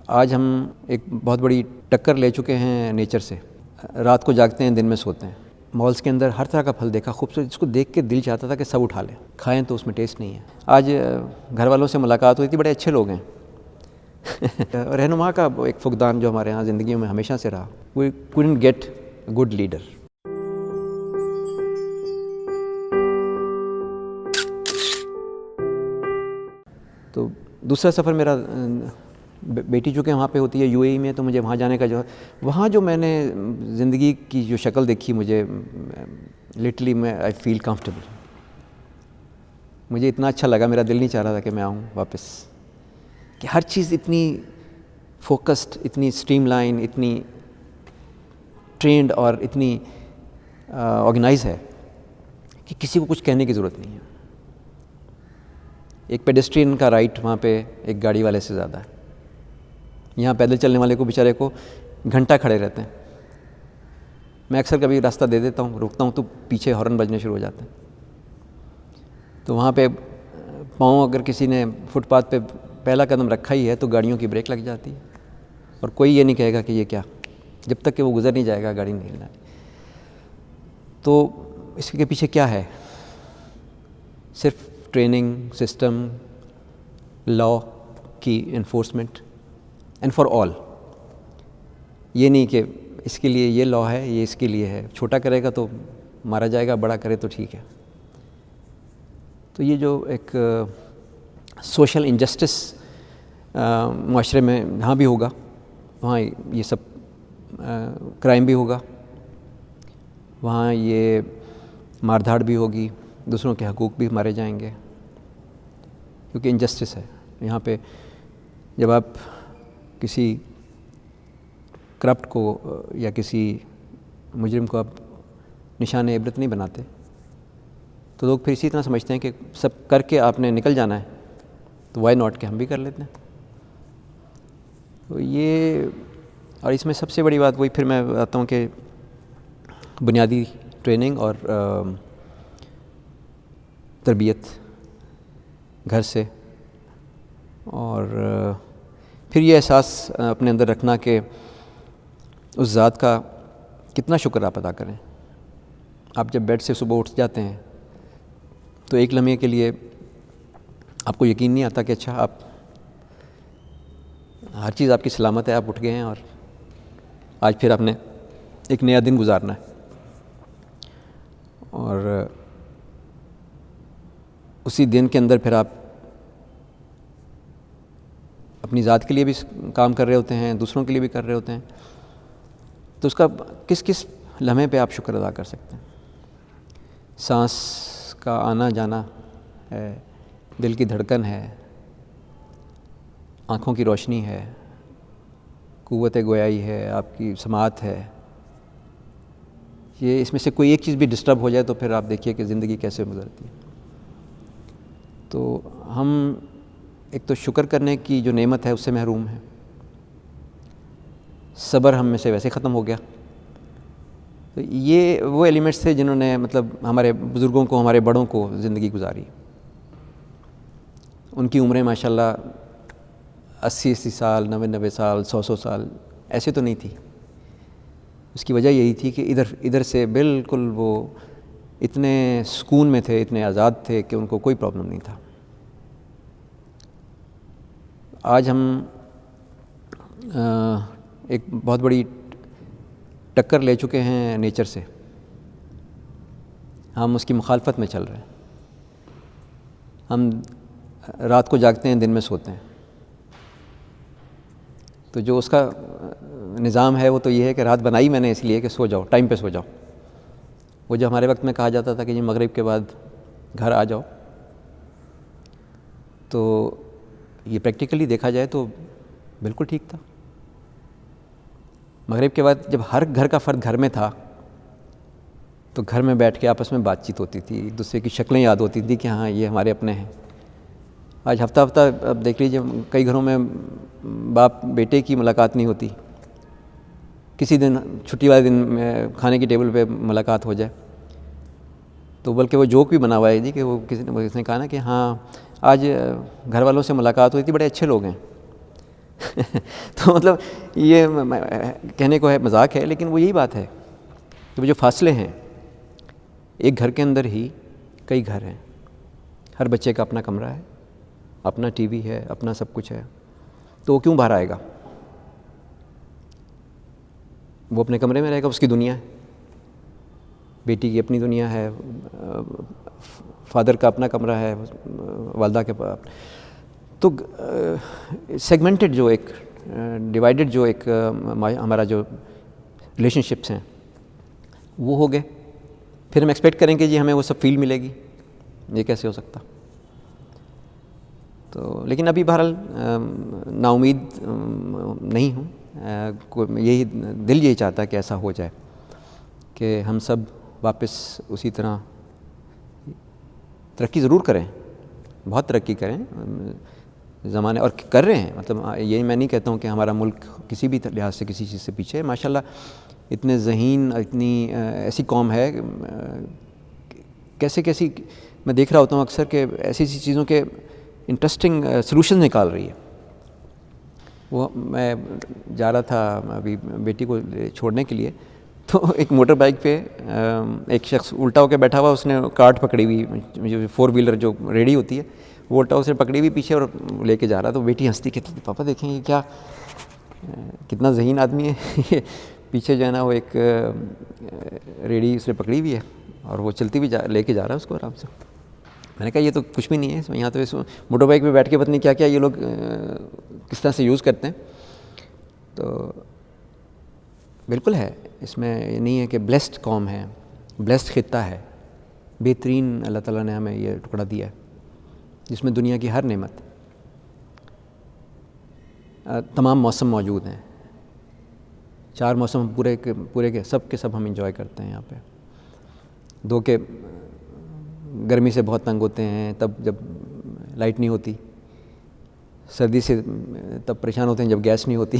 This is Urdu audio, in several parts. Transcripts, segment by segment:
آج ہم ایک بہت بڑی ٹکر لے چکے ہیں نیچر سے. رات کو جاگتے ہیں، دن میں سوتے ہیں. مالس کے اندر ہر طرح کا پھل دیکھا خوبصورت، جس کو دیکھ کے دل چاہتا تھا کہ سب اٹھا لیں کھائیں، تو اس میں ٹیسٹ نہیں ہے. آج گھر والوں سے ملاقات ہوئی تھی، بڑے اچھے لوگ ہیں. رہنما کا ایک فقدان جو ہمارے ہاں زندگیوں میں ہمیشہ سے رہا. وی couldn't get a good leader. تو دوسرا سفر میرا، بیٹی چونکہ وہاں پہ ہوتی ہے UAE میں، تو مجھے وہاں جانے کا وہاں جو میں نے زندگی کی جو شکل دیکھی، مجھے لٹرلی آئی فیل کمفرٹیبل. مجھے اتنا اچھا لگا، میرا دل نہیں چاہ رہا تھا کہ میں آؤں واپس. کہ ہر چیز اتنی فوکسڈ، اتنی اسٹریم لائن، اتنی ٹرینڈ اور اتنی آرگنائز ہے کہ کسی کو کچھ کہنے کی ضرورت نہیں ہے. ایک پیڈسٹرین کا رائٹ وہاں پہ ایک گاڑی والے سے زیادہ ہے. یہاں پیدل چلنے والے کو بیچارے کو گھنٹہ کھڑے رہتے ہیں. میں اکثر کبھی راستہ دے دیتا ہوں، روکتا ہوں تو پیچھے ہارن بجنے شروع ہو جاتے ہیں. تو وہاں پہ پاؤں اگر کسی نے فٹ پاتھ پہ پہلا قدم رکھا ہی ہے تو گاڑیوں کی بریک لگ جاتی ہے، اور کوئی یہ نہیں کہے گا کہ یہ کیا، جب تک کہ وہ گزر نہیں جائے گا گاڑی نہیں ہلنا. تو اس کے پیچھے کیا ہے؟ صرف ٹریننگ سسٹم، لا کی انفورسمنٹ اینڈ فار آل. یہ نہیں کہ اس کے لیے یہ لا ہے، یہ اس کے لیے ہے. چھوٹا کرے گا تو مارا جائے گا، بڑا کرے تو ٹھیک ہے. تو یہ جو ایک سوشل انجسٹس معاشرے میں جہاں بھی ہوگا، وہاں یہ سب کرائم بھی ہوگا، وہاں یہ مار دھاڑ بھی ہوگی، دوسروں کے حقوق بھی مارے جائیں گے، کیونکہ انجسٹس ہے. یہاں پہ جب آپ کسی کرپٹ کو یا کسی مجرم کو آپ نشان عبرت نہیں بناتے، تو لوگ پھر اسی طرح سمجھتے ہیں کہ سب کر کے آپ نے نکل جانا ہے، تو وائی ناٹ کہ ہم بھی کر لیتے ہیں. تو یہ، اور اس میں سب سے بڑی بات وہی پھر میں آتا ہوں کہ بنیادی ٹریننگ اور تربیت گھر سے، اور پھر یہ احساس اپنے اندر رکھنا کہ اس ذات کا کتنا شکر آپ ادا کریں. آپ جب بیڈ سے صبح اٹھ جاتے ہیں تو ایک لمحے کے لیے آپ کو یقین نہیں آتا کہ اچھا آپ ہر چیز آپ کی سلامت ہے، آپ اٹھ گئے ہیں اور آج پھر آپ نے ایک نیا دن گزارنا ہے. اور اسی دن کے اندر پھر آپ اپنی ذات کے لیے بھی کام کر رہے ہوتے ہیں، دوسروں کے لیے بھی کر رہے ہوتے ہیں. تو اس کا کس کس لمحے پہ آپ شکر ادا کر سکتے ہیں؟ سانس کا آنا جانا ہے، دل کی دھڑکن ہے، آنکھوں کی روشنی ہے، قوت گویائی ہے، آپ کی سماعت ہے. یہ اس میں سے کوئی ایک چیز بھی ڈسٹرب ہو جائے تو پھر آپ دیکھیے کہ زندگی کیسے گزرتی ہے. تو ہم ایک تو شکر کرنے کی جو نعمت ہے اس سے محروم ہیں. صبر ہم میں سے ویسے ختم ہو گیا. تو یہ وہ ایلیمنٹس تھے جنہوں نے مطلب ہمارے بزرگوں کو، ہمارے بڑوں کو زندگی گزاری. ان کی عمریں ماشاءاللہ 80 سال، 90 سال، 100 سال ایسے تو نہیں تھی. اس کی وجہ یہی تھی کہ ادھر سے بالکل وہ اتنے سکون میں تھے، اتنے آزاد تھے کہ ان کو کوئی پرابلم نہیں تھا. آج ہم ایک بہت بڑی ٹکر لے چکے ہیں نیچر سے. ہم اس کی مخالفت میں چل رہے ہیں. ہم رات کو جاگتے ہیں، دن میں سوتے ہیں. تو جو اس کا نظام ہے وہ تو یہ ہے کہ رات بنائی میں نے اس لیے کہ سو جاؤ، ٹائم پہ سو جاؤ. وہ جو ہمارے وقت میں کہا جاتا تھا کہ جی مغرب کے بعد گھر آ جاؤ، تو یہ پریکٹیکلی دیکھا جائے تو بالکل ٹھیک تھا. مغرب کے بعد جب ہر گھر کا فرد گھر میں تھا تو گھر میں بیٹھ کے آپس میں بات چیت ہوتی تھی، ایک دوسرے کی شکلیں یاد ہوتی تھی کہ ہاں یہ ہمارے اپنے ہیں. آج ہفتہ ہفتہ اب دیکھ لیجیے کئی گھروں میں باپ بیٹے کی ملاقات نہیں ہوتی. کسی دن چھٹی والے دن میں کھانے کی ٹیبل پہ ملاقات ہو جائے تو بلکہ وہ جوک بھی بنا ہوا ہے جی کہ وہ کسی نے کہا نا کہ ہاں آج گھر والوں سے ملاقات ہوئی تھی، بڑے اچھے لوگ ہیں. تو مطلب یہ کہنے کو ہے مذاق ہے، لیکن وہ یہی بات ہے کہ وہ جو فاصلے ہیں، ایک گھر کے اندر ہی کئی گھر ہیں، ہر بچے کا اپنا کمرہ ہے، اپنا ٹی وی ہے، اپنا سب کچھ ہے، تو وہ کیوں باہر آئے گا؟ وہ اپنے کمرے میں رہے گا، اس کی دنیا ہے، بیٹی کی اپنی دنیا ہے، فادر کا اپنا کمرہ ہے، والدہ کے پاس. تو سیگمنٹڈ جو ایک ڈیوائڈڈ جو ایک ہمارا جو ریلیشن شپس ہیں وہ ہو گئے. پھر ہم ایکسپیکٹ کریں کہ جی ہمیں وہ سب فیل ملے گی، یہ کیسے ہو سکتا؟ تو لیکن ابھی بہرحال نا امید نہیں ہوں، یہی دل یہی چاہتا ہے کہ ایسا ہو جائے کہ ہم سب واپس اسی طرح ترقی ضرور کریں، بہت ترقی کریں زمانے، اور کر رہے ہیں. مطلب یہ میں نہیں کہتا ہوں کہ ہمارا ملک کسی بھی لحاظ سے کسی چیز سے پیچھے ہے. ماشاءاللہ اتنے ذہین، اتنی ایسی قوم ہے، کیسی میں دیکھ رہا ہوتا ہوں اکثر کہ ایسی چیزوں کے انٹرسٹنگ سلوشن نکال رہی ہے. وہ میں جا رہا تھا ابھی بیٹی کو چھوڑنے کے لیے، تو ایک موٹر بائک پہ ایک شخص الٹا ہو کے بیٹھا ہوا، اس نے کارٹ پکڑی ہوئی، جو 4 ویلر جو ریڈی ہوتی ہے وہ الٹا اسے پکڑی ہوئی پیچھے اور لے کے جا رہا. تو بیٹی ہنستی کہتی تھی پاپا دیکھیں یہ کیا کتنا ذہین آدمی ہے. پیچھے جو ہے نا وہ ایک ریڈی اس نے پکڑی ہوئی ہے اور وہ چلتی بھی لے کے جا رہا ہے اس کو آرام سے. میں نے کہا یہ تو کچھ بھی نہیں ہے، یہاں تو اس موٹر بائک پہ بیٹھ کے پتہ نہیں کیا کیا یہ لوگ کس طرح سے یوز کرتے ہیں. تو بالکل ہے، اس میں یہ نہیں ہے کہ بلیسڈ قوم ہے، بلیسڈ خطہ ہے، بہترین اللہ تعالیٰ نے ہمیں یہ ٹکڑا دیا ہے جس میں دنیا کی ہر نعمت، تمام موسم موجود ہیں. 4 موسم پورے کے سب ہم انجوائے کرتے ہیں یہاں پہ. دو کہ گرمی سے بہت تنگ ہوتے ہیں تب جب لائٹ نہیں ہوتی، سردی سے تب پریشان ہوتے ہیں جب گیس نہیں ہوتی.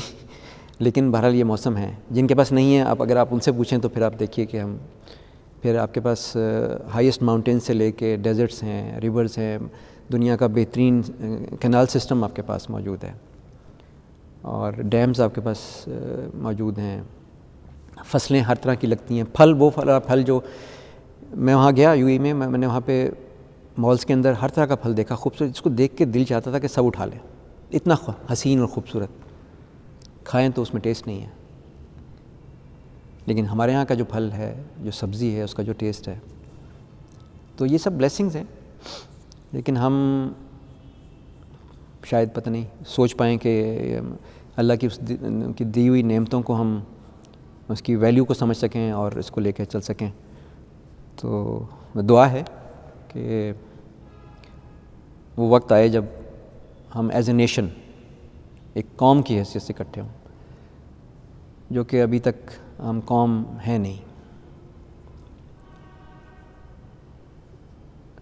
لیکن بہرحال یہ موسم ہے. جن کے پاس نہیں ہے، اگر آپ ان سے پوچھیں تو پھر آپ دیکھیے کہ پھر آپ کے پاس ہائیسٹ ماؤنٹین سے لے کے ڈیزرٹس ہیں، ریورز ہیں، دنیا کا بہترین کینال سسٹم آپ کے پاس موجود ہے، اور ڈیمز آپ کے پاس موجود ہیں. فصلیں ہر طرح کی لگتی ہیں، پھل جو میں وہاں گیا یو اے میں نے وہاں پہ مالز کے اندر ہر طرح کا پھل دیکھا خوبصورت، جس کو دیکھ کے دل چاہتا تھا کہ سب اٹھا لیں. اتنا حسین اور خوبصورت، کھائیں تو اس میں ٹیسٹ نہیں ہے. لیکن ہمارے یہاں کا جو پھل ہے، جو سبزی ہے، اس کا جو ٹیسٹ ہے، تو یہ سب بلیسنگز ہیں. لیکن ہم شاید پتہ نہیں سوچ پائیں کہ اللہ کی اس کی دی ہوئی نعمتوں کو ہم اس کی ویلیو کو سمجھ سکیں اور اس کو لے کے چل سکیں. تو دعا ہے کہ وہ وقت آئے جب ہم ایز اے نیشن ایک قوم کی حیثیت سے اکٹھے ہوں، جو کہ ابھی تک ہم قوم ہیں نہیں.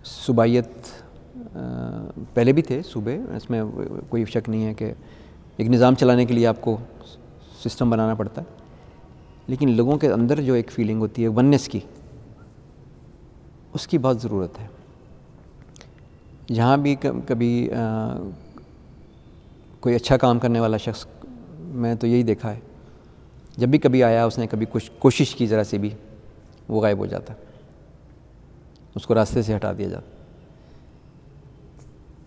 صوبائیت پہلے بھی تھے صوبے، اس میں کوئی شک نہیں ہے کہ ایک نظام چلانے کے لیے آپ کو سسٹم بنانا پڑتا ہے. لیکن لوگوں کے اندر جو ایک فیلنگ ہوتی ہے وننس کی، اس کی بہت ضرورت ہے. جہاں بھی کبھی کوئی اچھا کام کرنے والا شخص، میں تو یہی دیکھا ہے، جب بھی کبھی آیا اس نے کبھی کچھ کوشش کی ذرا سی بھی، وہ غائب ہو جاتا، اس کو راستے سے ہٹا دیا جاتا.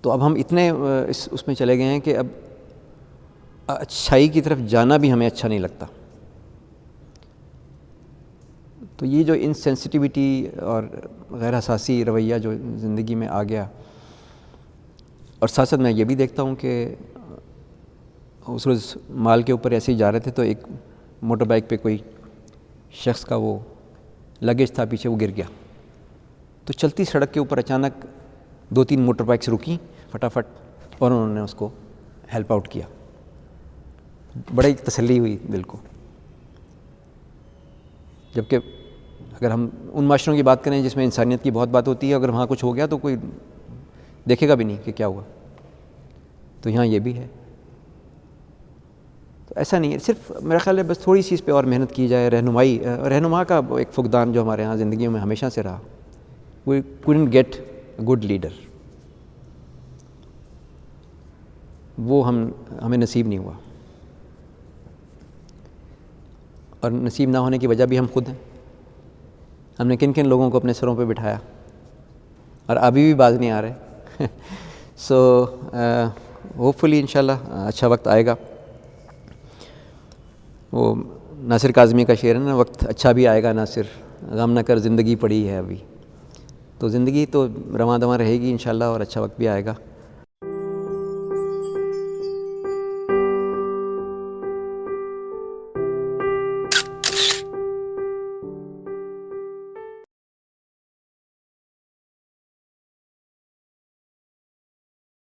تو اب ہم اتنے اس میں چلے گئے ہیں کہ اب اچھائی کی طرف جانا بھی ہمیں اچھا نہیں لگتا. تو یہ جو انسینسٹیوٹی اور غیر حساسی رویہ جو زندگی میں آ گیا، اور ساتھ ساتھ میں یہ بھی دیکھتا ہوں کہ اس روز مال کے اوپر ایسے ہی جا رہے تھے تو ایک موٹر بائک پہ کوئی شخص کا وہ لگیج تھا پیچھے، وہ گر گیا. تو چلتی سڑک کے اوپر اچانک 2-3 موٹر بائکس رکی فٹافٹ، اور انہوں نے اس کو ہیلپ آؤٹ کیا. بڑی تسلی ہوئی دل کو. جبکہ اگر ہم ان معاشروں کی بات کریں جس میں انسانیت کی بہت بات ہوتی ہے، اگر وہاں کچھ ہو گیا تو کوئی دیکھے گا بھی نہیں کہ کیا ہوا. تو یہاں یہ بھی ہے. تو ایسا نہیں ہے، صرف میرا خیال ہے بس تھوڑی سی اس پہ اور محنت کی جائے. رہنما کا ایک فقدان جو ہمارے ہاں زندگیوں میں ہمیشہ سے رہا. We couldn't get a good leader. وہ ہمیں نصیب نہیں ہوا، اور نصیب نہ ہونے کی وجہ بھی ہم خود ہیں. ہم نے کن کن لوگوں کو اپنے سروں پہ بٹھایا اور ابھی بھی باز نہیں آ رہے. سو ہوپ فلی انشاءاللہ اچھا وقت آئے گا. وہ ناصر کاظمی کا شعر ہے نا، وقت اچھا بھی آئے گا ناصر، غم نہ کر زندگی پڑی ہے ابھی. تو زندگی تو رواں دواں رہے گی انشاءاللہ، اور اچھا وقت بھی آئے گا.